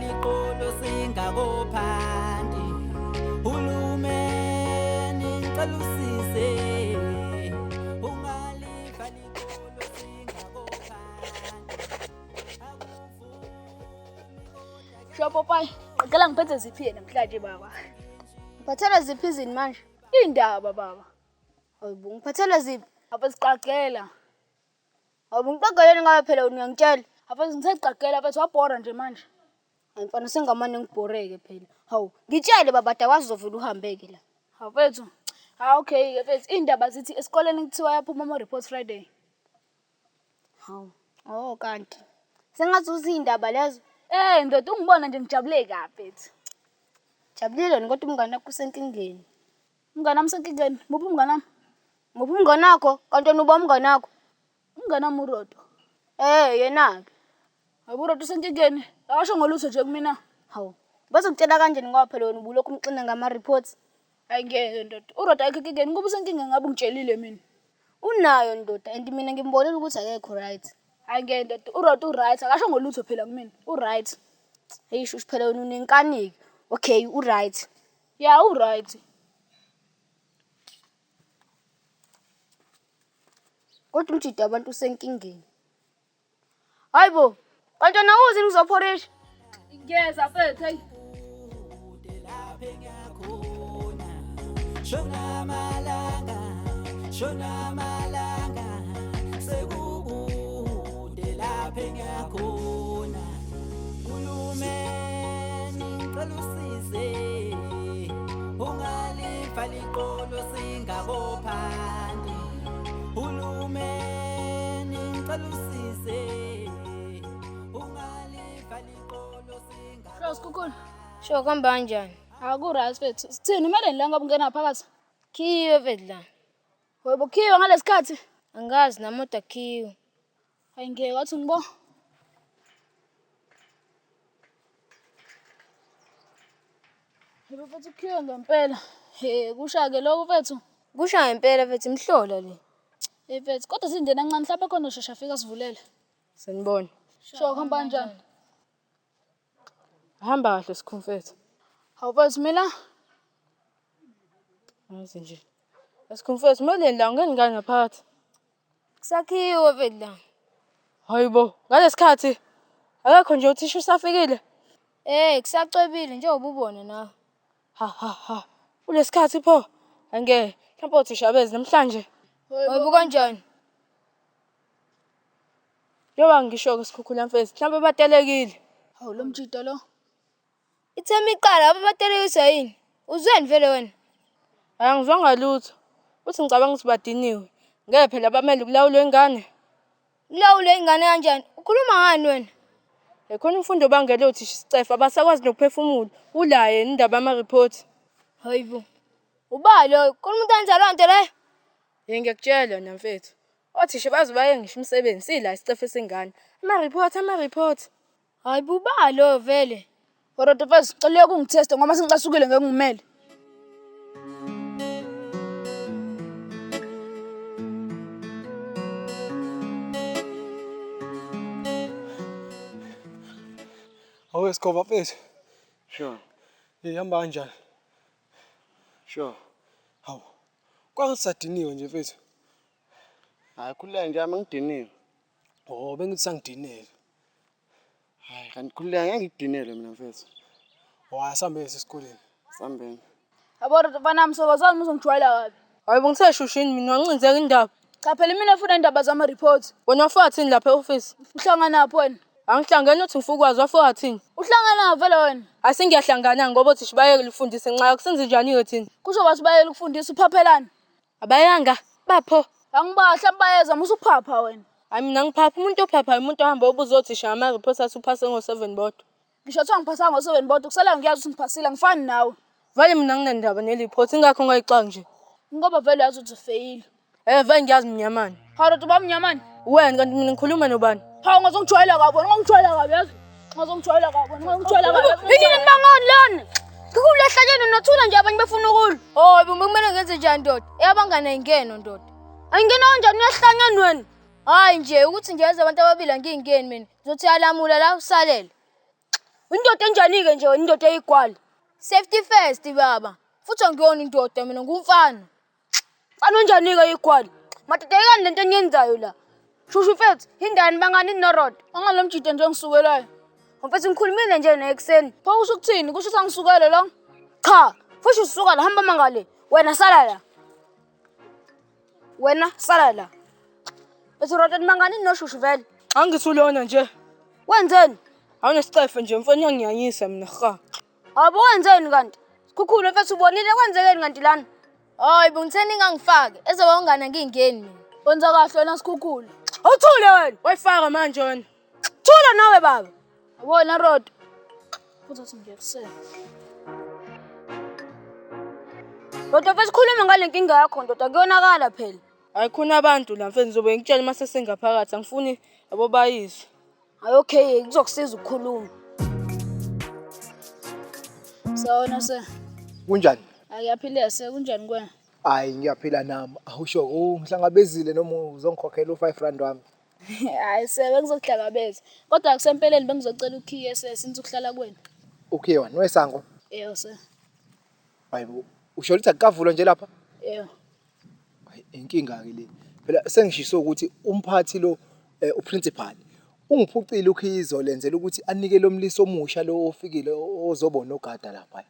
liqolo singakophandi hulumeni ngicela usize ungaliva liqolo singakophandi Shopo pai, ngicela ngiphethe ziphi yena namhlanje baba. Ngiphathela ziphi izini manje? Indaba baba. Hayibo, ngiphathela ziphi? Apha siqaqela. Hayibo, ngiqageleni ngabe phela uyangitshela. Apha ngisaqaqela bese wabhora nje manje. Mfana sengamane ngibhoreke phela. Hawu, ngitshele baba Dawasi uzovela uhambeke la. Hafethu. Okay ke mfethu, indaba zithi esikoleni kuthiwa yaphuma ama reports Friday. Hawu. Oh kanti. Sengathi uzindaba lezo. Ndoda ungibona nje ngijabule kabi mfethu. Jabulile kodwa umngane wakho usenkingeni. Umngane wami senkingeni, muphi umngane wami? Muphi umngane wakho? Kanti wena uba umngane wakho? Umngane wami uRodo. Yena ke. Urodo usenkingeni. Akasho ngolutho nje kumina. Hawu. Bazokutshela kanjani ngoba phela wena ubulokhu umxina ngama reports? Ayingeke ndoda. uRodo ayikho enkingeni, ngoba usenkingeni ngabe ungitshelile mina. Unayo ndoda and mina ngimbonile ukuthi akekho right. Ayingeke ndoda. uRodo uright, akasho ngolutho phela kumina. Uright. Hey shush phela wena unenkaniki. Okay, uright. Yeah, uright. Kodwa umjida abantu usenkingeni. Hayibo, kanti wena uzi uzophorisha? Ngiyeza mfethu, hey. Shona malanga sekukude lapha engiyakhona hulumeni ngicela usize ungaliva liqolo singakophandi hulumeni ngicela usize ungaliva liqolo singakophandi. Shos kukhona. Sho kuhamba kanjani? Akuright mfethu. Sithini imali la ngabe ungena phakathi? Khiwe vedla. Webo khiwe ngalesikhathi. Angazi namoda khiwe. Ayingeke wathi ngibo. Yebo mfethu khiwe ngempela. Kusha ke lokho mfethu. Kusha ngempela mfethu imhlola le. Mfethu kodwa sindena kancane mhlawumbe khona ushesha afika sivulele. Sanibona. Sho kuhamba kanjani? Hamba kahle sikhumfethu. Hawu mfethu mina Ngazi nje. Esikhumfethu moleni la ungeni ngani ngaphakathi? Kusakhiwe vedla. Hayibo, ngalesikhathi akekho nje uthisha usafikile. Kusacwebile njengoba ubona nawe. Ha. Kulesikhathi pho. Angeke, mhlawumbe uthisha bezi namhlanje. Hayibo kanjani? Yoba ngisho ke sikhukhula mfethu, mhlawumbe batelekile. hawu lo mjida lo. Ithemi iqala abatelekisa yini? Uzweni vele wena? Angizwanga lutho. Uthi ngicabanga ukuthi badiniwe. Ngeke phela bamele ukulawula ingane. Ulawule ingane kanjani? Ukhuluma ngani wena? Ekhona umfundo bangele uthisha isicefe abasakwazi nokuphefumula. Ulaye indaba ama report. Hayibo. Uba lo, khona umuntu anjalo nto le? Ngiyakutshela na mfethu. Othisha bazobaye ngisho umsebenzi sila isicefe sengane. Ama report. Hayibo uba lo vele. Urodo mfethu cela ukungitesta ngoba sengicasukile ngeke ngimele. Hawu Escobar mfethu. Sure. Ihamba kanjani? Sure. Hawu. Kwangisadiniwe nje mfethu. Hayi khuleka nje ngidiniwe. Bengithi sangidinele. Hayi kanti khuleka ngeke ngidinele mina mfethu. Asambe esikoleni. Sambeni. Yabo Rodo mfana msokazana uzongijwayela kabi. Hayibo ngiseshushini mina wancinzeka indaba. Cha phela mina ufuna indaba zama reports. Wena wafathini lapha e-office? Uhlangana naphi wena? Angihlangene uthi ngifukwazi wafathini? Uhlangana vele wena. Asingiyahlangana ngoba uthisha bayeke ufundise nxa kusenze njani ke thina? Kusho bathi bayele ukufundisa uphaphelana. Abayanga bapho. Angibahla bayeza musuphapha wena. Hayi mina ngiphapha umuntu ophaphayo umuntu ohamba obuza othisha ama reports athi uphase ngo7 bodwa. Ngisho kuthiwa ngiphasa ngo7 bodwa kusala ngiyazi ukuthi ngiphasile ngifani nawe. Vale mina nginendaba ne-report ingakho ngayixaka nje. Ngoba vele yazi ukuthi ufeyile. Vele ngiyazi mnyamani. Harold ubamnyamani. Wena kanti mina ngikhuluma nobani? Hawu ngizongijwayela kabi wena, ngizongijwayela kabi yazi. Ngizongijwayela kabi wena, ngizongijwayela kabi. Yini bangoni lona? Ngikulahlanyeni nothula nje abanye befuna ukudla. Oh, kumele ngenze njani ndoda? Eyabangana ingeno ndoda. Ayingena kanjani uyahlanyani wena? Hayi nje ukuthi nje yazi abantu ababili angingeni mina. Ngizothi yalamula la usalele. Indoda enjani-ke nje wena indoda eyigwala? Safety first baba. Futhi angiyona indoda mina ngumfana. Mfana onjani-ke igwala? Madodekani lento eniyenzayo la. Shushu mfethu, hindani bangani norod. Angalo mjida nje ngisukelayo. Mfethu ngikhulumile nje nekuseni. Pho kusho ukuthini? Kusho ukuthi angisukele la? Cha, futhi usuka la hamba mangale. Wena sala la. Wena sala la. Bese roda bangani noshushu vele. Angithulona nje. Wenzeni? Awunesicefe nje mfana uyangiyanyisa mina ha. Abo wenzeni kanti? Sikhukhule mfethu ubonile kwenzekeni kanti lana? Hayi bengitheni ngangifake. Ezoba ungana ngingeni mina. Wenza kahle wena Sikhukhule. Awuthule wena. Wayifaka manje wena. Thula nawe baba. Yabona Rod. Futhi athi ngiyakusela. Roda mfethu khuluma ngale nkinga yakho ndoda kuyonakala phela. Ayikhona abantu la mfethu ngizobe ngikutshela mase sengaphakathi angifuni abo bayizwe. Hayi okay, kuzokusiza ukukhuluma. Sawona se. Kunjani? Akuyaphila se kunjani kwena? Hayi ngiyaphila nami. Awusho ngihlangabezile noma uzongikhokhela u5 wami. Hayi se bengizokuhlangabeza. Kodwa akusempeleni bengizocela ukhiye se since ukuhlala kwena. Okay wena wesango. Yebo se. Hayibo. Usho ukuthi akukavulwa nje lapha? Yebo. Hayi inkinga ke le. Phela sengishiso ukuthi umphathi lo uprincipal ungiphucile ukhizo lenzela ukuthi anike lo mliso omusha lo ofikile ozobona ogada lapha.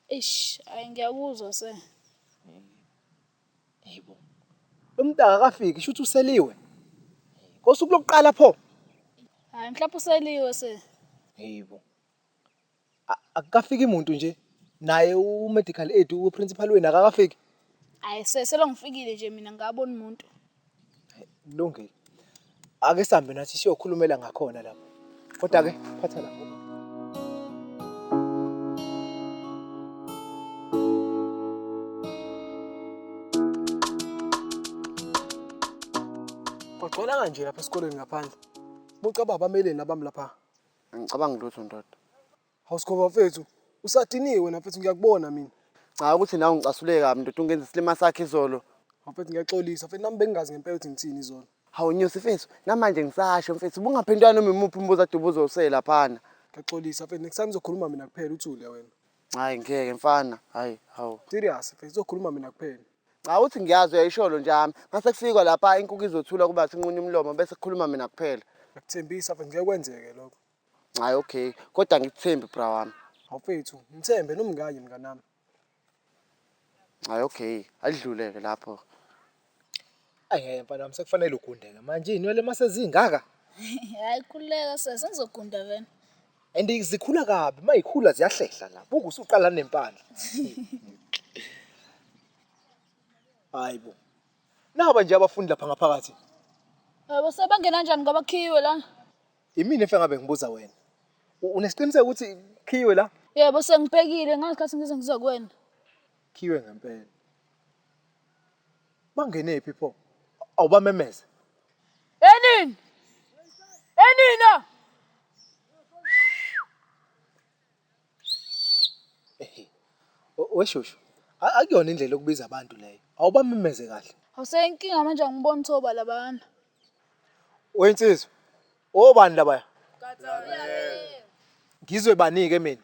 Ish, ayi ngiyakuzwa se. Yebo. Lo mntaka akafiki shuthi useliwe. Kosuku lokuqala pho. Hayi mhlawumbe useliwe se. Yebo. Akukafiki umuntu nje. Naye u-medical aid uprincipal wena akakafiki. Hayi se selongifikile nje mina ngabona umuntu. Kulungile. Ake sambe nathi siyokhulumela ngakhona lapho. Kodwa ke phatha lapho. Kwagcwala kanje lapha esikoleni ngaphandle. Bucaba abameleni abami lapha. Angicabanga lutho ndoda. Hawusikhoba mfethu. Usadiniwe wena mfethu ngiyakubona mina. Cha ukuthi nawe ngicasule kabi ndoda ungenza isilima sakhe izolo. Mfethu ngiyaxolisa mfethu nami bengingazi ngempela ukuthi ngithini izolo. Hawu Nyosi mfethu, namanje ngisasho mfethu, ubungaphendula noma imuphi umbuzo ade ubuzosela phana. Ngiyaxolisa mfethu next time uzokhuluma mina kuphela uthule wena. Hayi ngeke mfana, hayi hawu. Serious mfethu uzokhuluma mina kuphela. Cha uthi ngiyazi uyayisholo njami. Mase kufika lapha inkukhu izothula kuba sinqunye umlomo bese kukhuluma mina kuphela. Ngiyakuthembisa mfethu ngiyakwenzeke lokho. Hayi okay, kodwa ngikuthembi bra wami. Awufethu, ngithembe noma ngaye mnganami. Hayi okay, adluleke lapho. Hayi mfana nami sekufanele ugundeke manje inwele masezingaka. Hayi khuleka se sengizogunda vena. Andizikhula kabi mayikhula ziyahlehla la. Buku usuqala nempandla. Hayibo. Naba nje abafundi lapha ngaphakathi. Yebo sebangena kanjani ngabakhiwe la? Imini efe ngabe ngibuza wena. Unesiqiniseko ukuthi khiwe la? Yebo sengibhekile ngasikhathi ngize ngizokwena. Khiwe ngempela. Bangene phi pho? Awubamemeze. Enini? Enina? Weshosho. Akuyona indlela yokubiza abantu leyo. Awubamemeze kahle. Awusenkinga manje angiboni thoba labana. Wensizwe. Obani labaya? Ngizwe banike mina.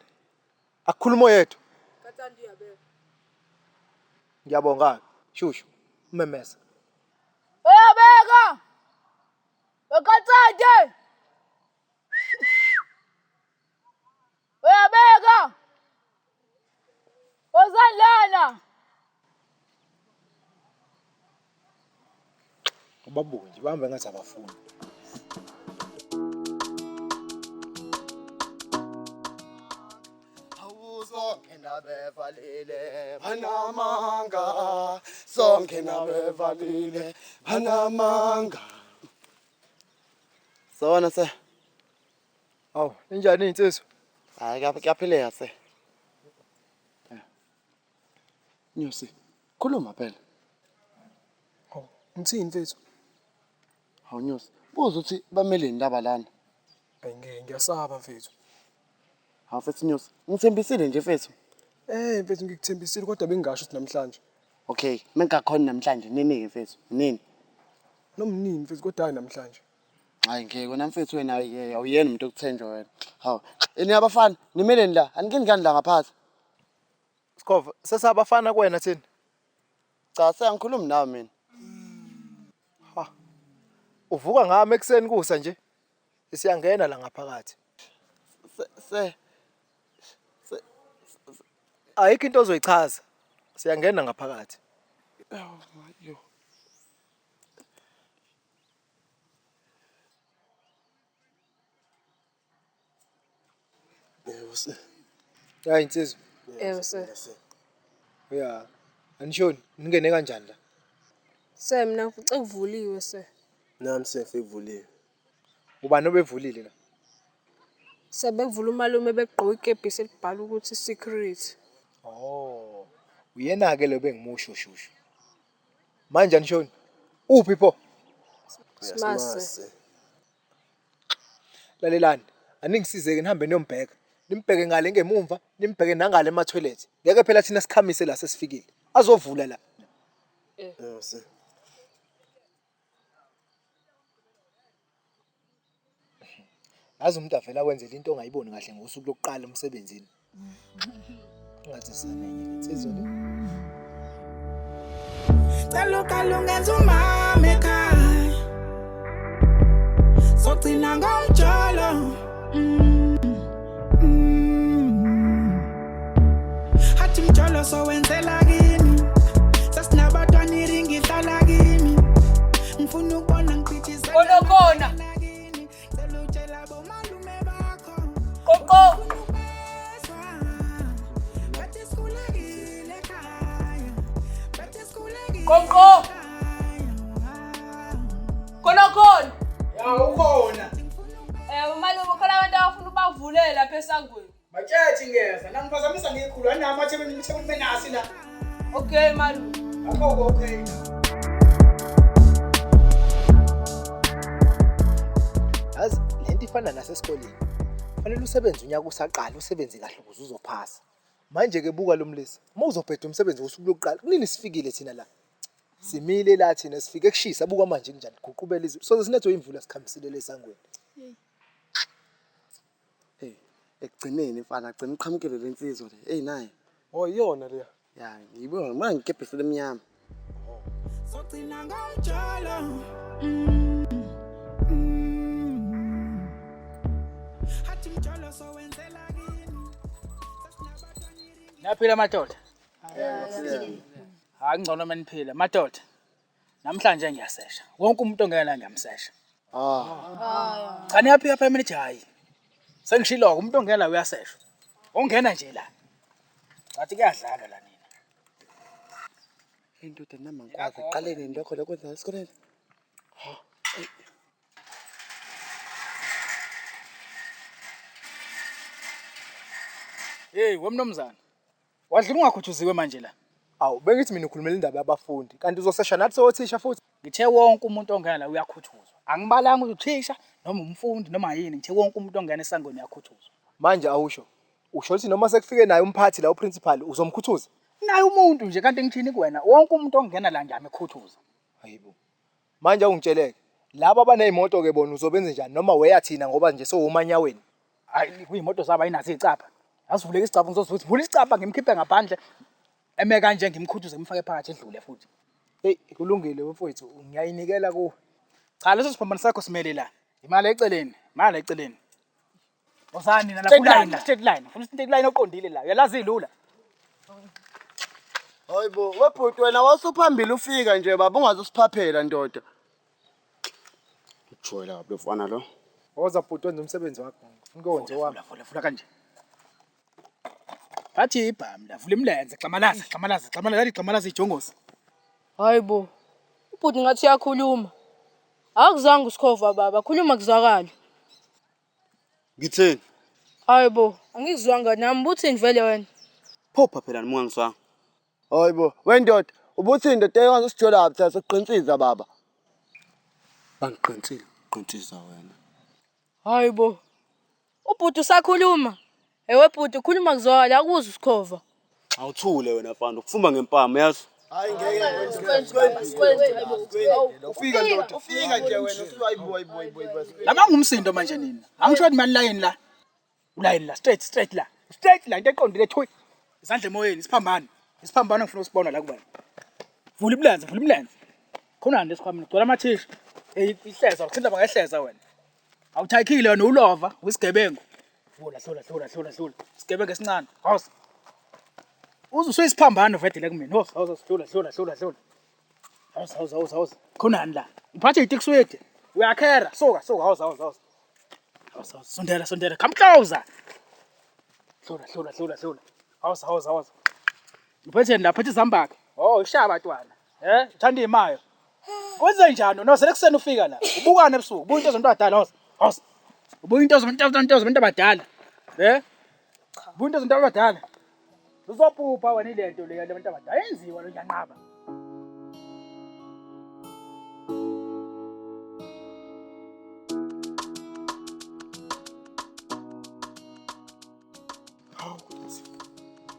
Akukhuluma oyedwa. Kathandi uyabeka. Ngiyabonga. Shushu. Umemeze. Uyabeka. Wekathande. Uyabeka. Wozalana. Babunje bahambe ngathi abafundi. Sonke nabevalile banamanga, sonke nabevalile banamanga. Sawona se. Awu, injani insizwa? Hayi kuyaphileka se. Nyosi, khuluma phela. Hawu, ngithini mfethu? Hawu Nyosi, buza uthi bameleni laba lana. Ayingeke ngiyasaba mfethu. Hawu mfethu Nyosi, ngithembisile nje mfethu. Mfethu ngikuthembisile kodwa bengingasho ukuthi namhlanje. Okay, mengakhona namhlanje nini ke mfethu? Nini? Nomnini mfethu kodwa hayi namhlanje. Hayi ngeke wena mfethu wena awuyena umuntu okuthenjwa wena. Hawu, ini abafana nimeleni la? Anikini ngani la ngaphansi? Skova, sesabafana kuwena thina. Cha, sengikhuluma nawe mina. Uvuka ngami ekseni kusa nje. Siyangena la ngaphakathi. Se Ayikho into ozoyichaza. Siyangena ngaphakathi. yo. Hayi insizwa. Sir. Yeah. Anishoni, ningene kanjani la? Sir, mina ngifice kuvuliwe, sir. Nami sengikuvuliwe. Ubani obevulile la? Sir, bekuvula umalume begqoka ikepisi elibhala ukuthi secret. Oh. Uyena ke lo bengimusho shushu. Manje anishoni. Uphi pho? Smase. Lalelani, aningisizeke nihambe niyombheka. Nimbheke ngale ngemumva, nimbheke nangale ema-toilet. Ngeke phela thina sikhamise la sesifikile. Azovula la. Yes. Yazi umuntu avela kwenzela into ongayiboni kahle ngosuku lokuqala emsebenzini. Ungathi sanenye insizwa le. Calo kalungenza umama ekhaya sogcina ngomjolo hathi mjolo sowenzela kimi sasinabatwana iringi ihlala kimi ngifuna ukubona ngiphithisa Khona. cela utshela bomalume bakho Qoqo. bathi sikhulekile ekhaya bathi sikhulekile Qoqo. Khona. Ya ukhona. Umalume khona abantu abafuna ubavulela lapha esangweni. Matshethi ngeza. Nangiphazamisa ngikhulu anama athebe benasi la. Okay, malume. Akho okay. Yazi lento ifana nasesikoleni. Fanele usebenze unyaka usaqala usebenze kahle ukuze uzophasa. Manje ke buka lo mlisi. Uma uzobheda umsebenzi wosuku lokuqala, kunini sifikile thina la? Simile la thina sifike ekushisa buka manje kunjani guqubela izulu. So sinetho imvula sikhamisile lesangweni. Hey, ekugcineni mfana agcina uqhamukele lensizwa le. Hey naye. Oh iyona leya. Ya, ngiyibona manje ngikephe lemnyama. sogcina ngomjolo hathi mjolo sowenzela kimi sasinabatwana iringi Naphila madoda. Angcono maniphila madoda. Namhlanje ngiyasesha. Wonke umuntu ongena la ngiyamsesha. Cha niyaphi apha mina hayi. Sengishilo umuntu ongena la uyasesha. Ongena nje la. Ngathi kuyadlala la nina. Indoda namankwazi iqalene lokho lokwenza esikoleni. Hey, wemnomzana. Wadlula ungakhuthuziwe manje la. Awu bengithi mina ukhulumela indaba yabafundi kanti uzosesha nathi sowothisha futhi. Ngithe wonke umuntu ongena la uyakhuthuzwa. Angibalanga ukuthi uthisha noma umfundi noma yini, ngithe wonke umuntu ongena esangweni uyakhuthuzwa. Manje awusho. Usho ukuthi noma sekufike naye umphathi la uprincipal uzomkhuthuza. Naye umuntu nje kanti ngithini kuwena wonke umuntu ongena la ngiyamkhuthuza. Hayibo. Manje ungitsheleke. Laba abanezimoto ke bona uzobenza njani noma weyathina ngoba nje sowumanyaweni. Hayi kuyimoto zabo ayinathi icapha. Asivuleke isicapha ngizothi vula isicapha ngimkhiphe ngaphandle. Eme kanje ngimkhuthuze ngimfake phakathi edlule futhi. Hey, kulungile mfowethu, ngiyayinikela ku. Cha leso siphambano sakho simele la. Imali eceleni, imali eceleni. Osani na la straight line. Funa straight line oqondile la. Uyalazi ilula. Hayibo, webhuti wena wasuphambili ufika nje baba ungazosiphaphela ndoda. Ujoyela kabi lofana lo. Woza bhuti wenza umsebenzi wakho. Ngifuna ukwenze wami. Vula kanje. Bathi ibhamu la vula imlenze xamalaza ijongosi. Hayibo. Ubhuti ngathi uyakhuluma. Akuzange usikhova baba, khuluma kuzwakala. Ngitheni? Hayibo, angizwanga nami buthini vele wena. Phopha phela nimungangizwanga. Hayibo, wendoda, ubuthi indoda engazosijola apha sekuqinisisa baba. Bangiqinisile, qinisa wena. Hayibo. Ubhuti usakhuluma. Ewe bhuti khuluma kuzwakala akuzwe usikhova. Awuthule wena mfana, ukufuma ngempama yazi. Hayi ngeke Ufika ndoda. ufika nje wena usuyiboy. Lama ngumsindo manje nini. Angisho ukuthi mani line la. Uline la straight la. Straight la into eqondile thwe. Izandla emoyeni isiphambano. Isiphambano ngifuna usibona la kubani. Vula imilenze. Khona lesikhwameni gcwala amathisha. Ihleza ukuthinta bangehleza wena. Awuthayikhile wena ulova wesigebengu. Hlola. Sigebengu esincane. House. Usuyisiphambano vede la kumina. House hlola. House. Khona la. Iphathe itikiswede. Uyakhera. Soka house. House. Sondela. Come closer. Hlola. House. Uphethe laphethe izambakhe. Oh, ishaya abantwana. Uthanda imayo. Kwenze njani? No, selekuseni ufika la. Ubukana ebusuku. Ubuka into zontwadala house. Ubuka into zomuntu abadala. Ubuka into zomuntu abadala. Uzopupha wena ilento le yabantu abadala. Yenziwa lo nyanqaba.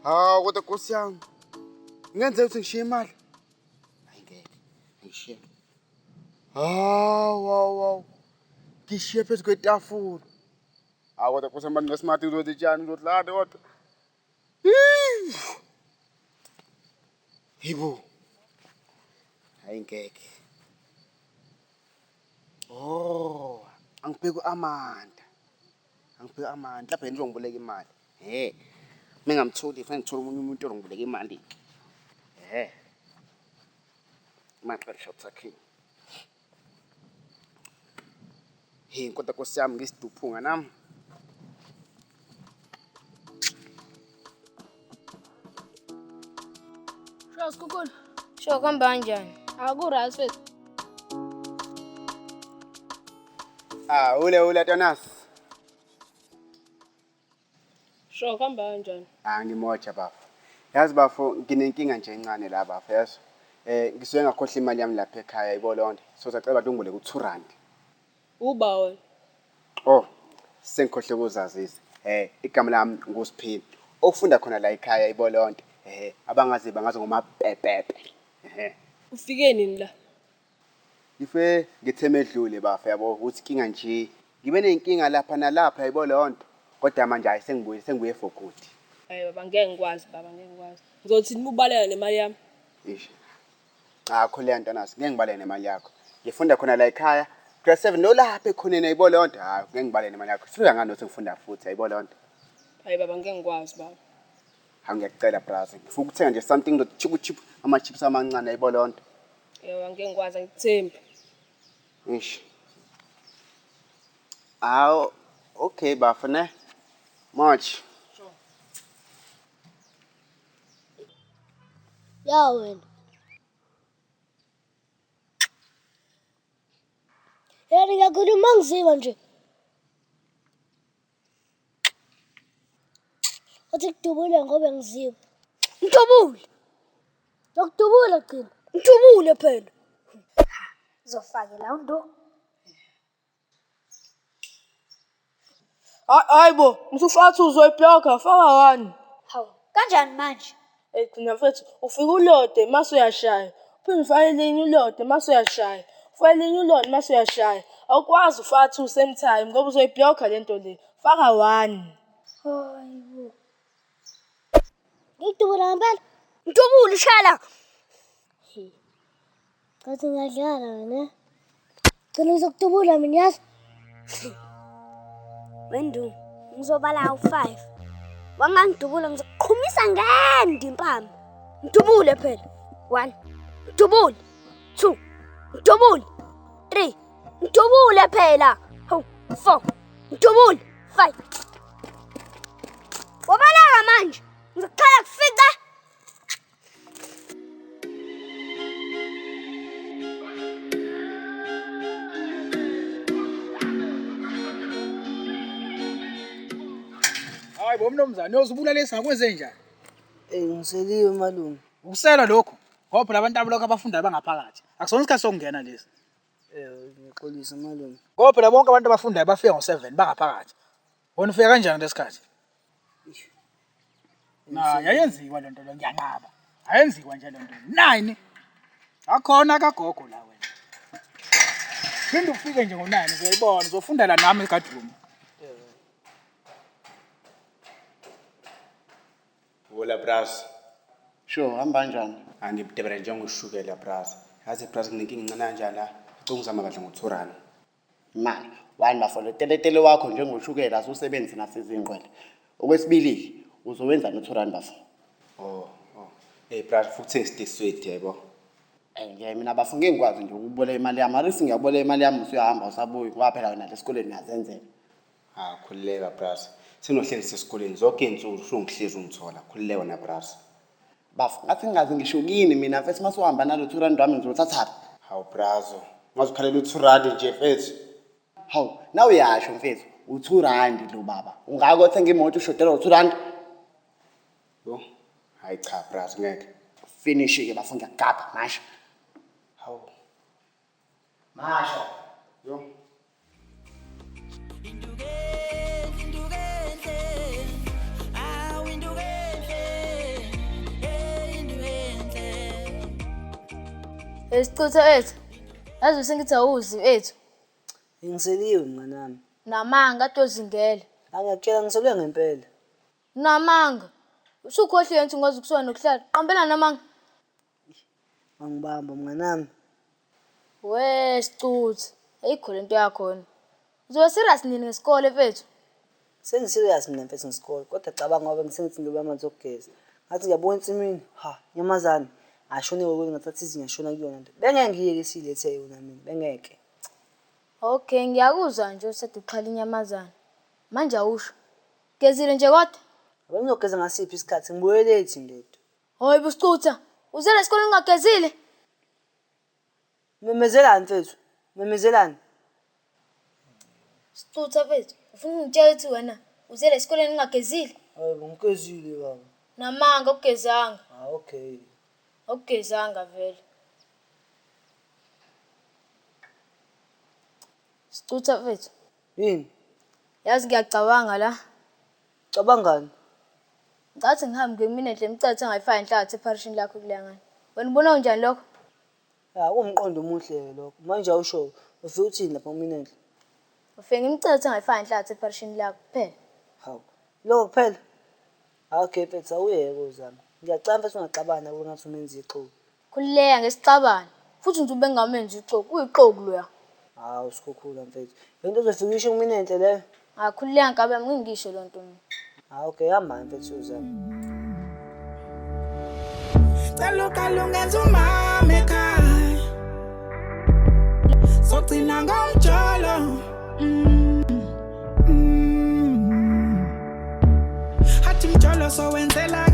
Hawu kodwa Nkosi yami. Ngenze ukuthi ngishiye imali. Hayi ngeke. Ngishiye. Hawu. Ngishiye phezu kwetafula. Hawu kodwa Nkosi yami ngesimati uzothi tjani uzodlala kodwa. Hibo. Hayi ngeke. Oh, angibheke uAmanda. Lapha yini ngiboleka imali. Mengamtholi fanele ngithole umunye umuntu ongibuleka imali. Maqasha sakhe. Kodwa Nkosi yami ngisiduphunga nami. Skukulu. Sho kuhamba kanjani? Right mfethu. Ule Tonas. Sho kuhamba kanjani? Ngimoja bafo. Yazi bafo nginenkinga nje encane la bafo yazi. Ngisuke ngakhohle imali yami lapha ekhaya ibolonde. So sacela abantu ngibuleke u2 rand. Uba wena. Oh, sengikhohle ukuzazisa. Igama lami nguSiphini. Okufunda khona la ekhaya ibolonde. Abangazi bangazi ngomapepepe. Ufike nini la? Ife ngitheme edlule bafo yabo ukuthi inkinga nje. Ngibe nenkinga lapha nalapha ibolonde. Kodwa manje hayi sengibuye for good. Hayi baba ngeke ngikwazi. Ngizothi nimubaleka nemali yami. Ish. Khole Ntonas, ngeke ngibale nemali yakho. Ngifunda khona la ekhaya. Grade 7 lo lapha ekhoneni ayibolonde. Ngeke ngibale nemali yakho. Sifika ngani nothi ngifunda futhi ayibolonde. Hayi baba ngeke ngikwazi baba. Ngiyacela brother. Ngifuna ukuthenga nje something that cheap ama chips amancane ayibolonde. Yebo ngeke ngikwazi ngithembi. Ish. Okay bafo ne. March. Ya wena. Yena ngakhuluma ngiziva nje. Athi kudubule ngoba ngiziva. Ngidubule. Lokudubula qina. Ngidubule phela. Zofake la ndo. Hayibo, ngisufathi uzoyibloga faka wani. Hawu, kanjani manje? Gcina mfethu ufika ulode mase uyashaya. Uphinde ufake elinye ulode mase uyashaya. Ufake elinye ulode mase uyashaya. Awukwazi ufaka 2 same time ngoba uzoyibloga lento le. Faka 1. Hayibo. Ngidubula ngempela. Ngidubule shala. Kathi ngadlala wena. Cela uzokudubula mina yazi. Wendu, ngizobala u5. Wangangidubula ngizokuqhumisa ngendi impama. Ngidubule phela. 1. Ngidubule. 2. Ngidubule. 3. Ngidubule phela. 4. Ngidubule. 5. Wabaleka manje. Ngicela kufika. Hayibo mnumzane uyozubulalisa ngakwenze njani? Ngiseliwe malume. Ukusela lokho. Ngoba phela abantu abalokho abafundayo bangaphakathi. Akusona isikhathi sokungena lesi. Ngixolisa malume. Ngoba phela bonke abantu abafundayo bafika ngo7 bangaphakathi. Wona ufika kanjani lesikhathi? Yayenziwa lento lo ngiyanqaba. Ayenziwa nje lento. 9. Akhona kagogo la wena. Phinde ufike nje ngo9 uzayibona uzofundela nami egadroom. Wola bras. Sure, hamba kanjani? Andibudebela njengoshukela bras. Yazi bras kunenkinga incane kanjani la. Ngizama kahle ngothurana. Man, wani bafolo teletele wakho njengoshukela asusebenzi nasezingqwele. Okwesibili, uzowenza nothurani bafo. Oh. Bras futhi ngistisweet yebo. Nje mina bafo ngengikwazi nje ukuboleka imali yami. Arisi ngiyaboleka imali yami usuyahamba usabuya ngoba phela wena lesikoleni ngiyazenzela. Khulileka bras. Sinohlelisa esikoleni zonke izinsuku usungihlezi ungithola. Khulileka wena bras. Bafo ngathi ngingazi ngisho kini mina mfethu masuhamba nalothurani wami ngizothatha. Hawu brazo. Ngazukhalela uthurani nje mfethu. Hawu, nawe uyasho mfethu, u2 lo baba. Ungako thenga imoto ushodela u2. Yo. Hayi cha bras ngeke. Finish ke bafo ngiyagaba masha. Hawu. Masha. Yo. Esicutha ethu. Yazi sengithi awuzi ethu. Ngiseliwe mnganami. Namanga tozingela. Angiyakutshela ngiseluya ngempela. Namanga. Usukhohle yenthi ngoze kusuka nokuhlala. Qambela namanga. Angibamba mnganami. Sicutha. Ayikho lento yakho. Uzoba serious nini ngesikole mfethu? Sengiserious mina mfethu ngesikole, kodwa cabanga ngoba ngisengithi ngibe amanzi okugeza. Ngathi ngiyabona ensimini, nyamazane. Ashoniwe ukuthi ngathathi izinga shona kuyona nto. Bengeke ngiyeke silethe yona mina, bengeke. Okay, ngiyakuzwa nje usethe uqhala inyamazana. Manje awusho. Gezile nje kodwa? Abengizogeza ngasiphi isikhathi ngibuye late ndodo. Hoyi busicutha. Uzele esikoleni ungagezile? Memezelani mfethu? Memezelani? Sicutha mfethu. Ufuna ungitshela ukuthi wena uzele esikoleni ungagezile? Hayi ngigezile baba. Namanga ukugezanga. Okay. Ukugezanga vele. Sicutha mfethu. Yini? Yazi ngiyacabanga la. Cabangani? Ngathi ngihambe ngeminute emicathe engayifaka inhlathi eparishini lakho kulengane. Wena ubona unjani lokho? Umqondo omuhle lokho. Manje awusho ufike uthini lapha kuminenhle? Ufike ngimicathe engayifaka inhlathi eparishini lakho kuphela. Hawu. Lokho kuphela? Okay mfethu awuyeke uzami. Ngiyacela mfethu ungaxabana ukuthi umenze ixoku. Khulileka ngesixabana. Futhi nje ubengamenzi ixoku. Uyixoku loya. Hawu sikhukhula mfethu. Lento ozofikisha kuminenhle leyo. Khulileka ngabe ngingisho lonto mina. Okay hamba mfethu uzami. Taluka lungenza umama ekhaya. Sogcina ngomjolo. Hathi mjolo so wenzela